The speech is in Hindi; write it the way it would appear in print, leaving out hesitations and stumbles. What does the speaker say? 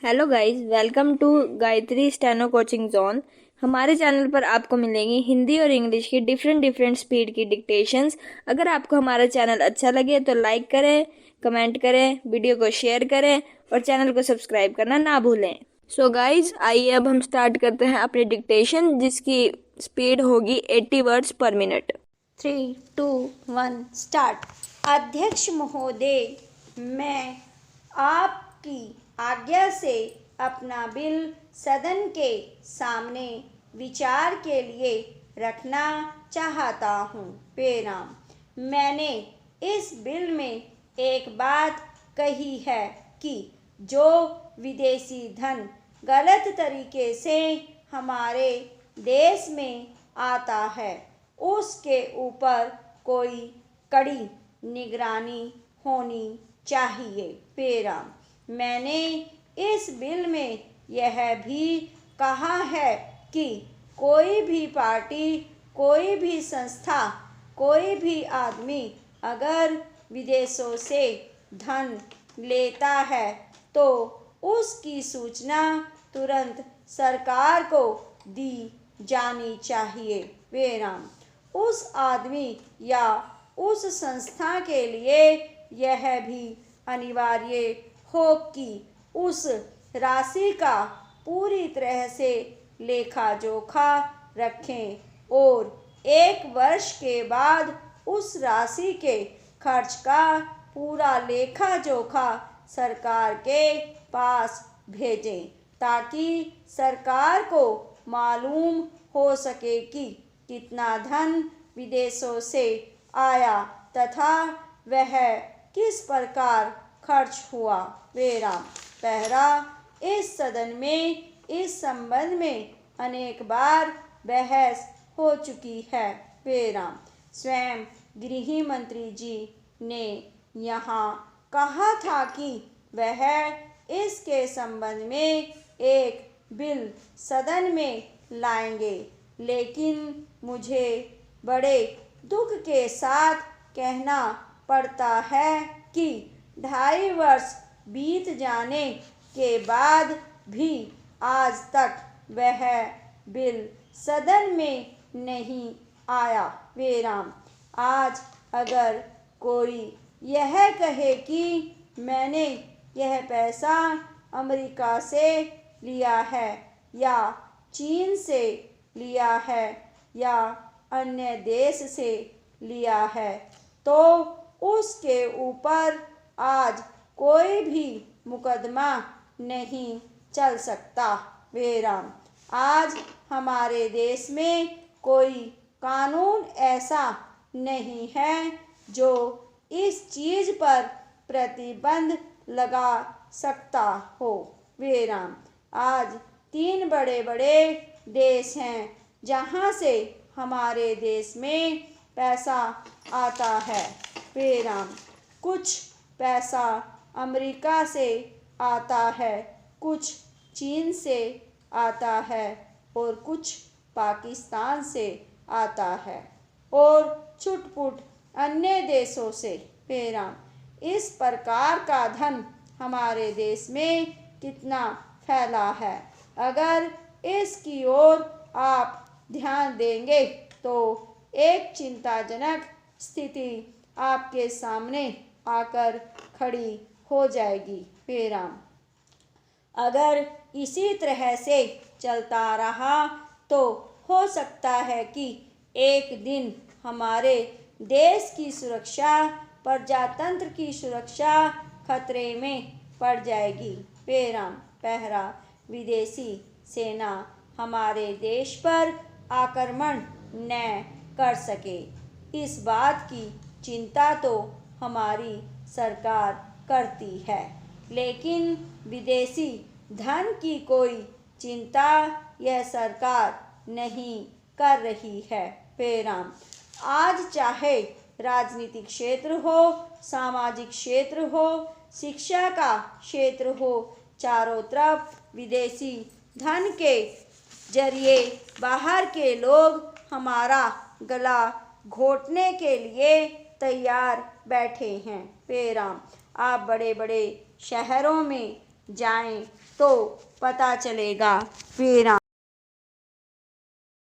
Hello guys, welcome to Gayatri steno coaching zone. हमारे चैनल पर आपको मिलेंगी हिंदी और इंग्लिश की डिफरेंट स्पीड की डिक्टेशंस। अगर आपको हमारा चैनल अच्छा लगे तो लाइक करें, कमेंट करें, वीडियो को शेयर करें और चैनल को सब्सक्राइब करना ना भूलें। सो गाइस, आइए अब हम स्टार्ट करते हैं अपनी डिक्टेशन, जिसकी स्पीड होगी 80 वर्ड्स पर मिनट। 3, 2, 1 स्टार्ट। अध्यक्ष महोदय, मैं आपकी आज्ञा से अपना बिल सदन के सामने विचार के लिए रखना चाहता हूँ। पेराम, मैंने इस बिल में एक बात कही है कि जो विदेशी धन गलत तरीके से हमारे देश में आता है उसके ऊपर कोई कड़ी निगरानी होनी चाहिए। पेराम, मैंने इस बिल में यह भी कहा है कि कोई भी पार्टी, कोई भी संस्था, कोई भी आदमी अगर विदेशों से धन लेता है तो उसकी सूचना तुरंत सरकार को दी जानी चाहिए। पेराम, उस आदमी या उस संस्था के लिए यह भी अनिवार्य हो कि उस राशि का पूरी तरह से लेखा जोखा रखें और 1 वर्ष के बाद उस राशि के खर्च का पूरा लेखा जोखा सरकार के पास भेजें, ताकि सरकार को मालूम हो सके कि कितना धन विदेशों से आया तथा वह किस प्रकार खर्च हुआ। पेराम, पहला, इस सदन में इस संबंध में अनेक बार बहस हो चुकी है। पेराम, स्वयं गृह मंत्री जी ने यहाँ कहा था कि वह इसके संबंध में एक बिल सदन में लाएंगे, लेकिन मुझे बड़े दुख के साथ कहना पड़ता है कि 2.5 वर्ष बीत जाने के बाद भी आज तक वह बिल सदन में नहीं आया। पेराम, आज अगर कोई यह कहे कि मैंने यह पैसा अमेरिका से लिया है या चीन से लिया है या अन्य देश से लिया है, तो उसके ऊपर आज कोई भी मुकदमा नहीं चल सकता। पेराम, आज हमारे देश में कोई कानून ऐसा नहीं है जो इस चीज़ पर प्रतिबंध लगा सकता हो। पेराम, आज 3 बड़े बड़े देश हैं जहाँ से हमारे देश में पैसा आता है। पेराम, कुछ पैसा अमेरिका से आता है, कुछ चीन से आता है और कुछ पाकिस्तान से आता है और छुटपुट अन्य देशों से। पेराम, इस प्रकार का धन हमारे देश में कितना फैला है, अगर इसकी ओर आप ध्यान देंगे तो एक चिंताजनक स्थिति आपके सामने आकर खड़ी हो जाएगी। पेराम, अगर इसी तरह से चलता रहा तो हो सकता है कि एक दिन हमारे देश की सुरक्षा, प्रजातंत्र की सुरक्षा खतरे में पड़ जाएगी। पेराम, पहला, विदेशी सेना हमारे देश पर आक्रमण न कर सके, इस बात की चिंता तो हमारी सरकार करती है, लेकिन विदेशी धन की कोई चिंता यह सरकार नहीं कर रही है। पेराम, आज चाहे राजनीतिक क्षेत्र हो, सामाजिक क्षेत्र हो, शिक्षा का क्षेत्र हो, चारों तरफ विदेशी धन के जरिए बाहर के लोग हमारा गला घोटने के लिए तैयार बैठे हैं। पेराम, आप बड़े बड़े शहरों में जाएं तो पता चलेगा। विराम।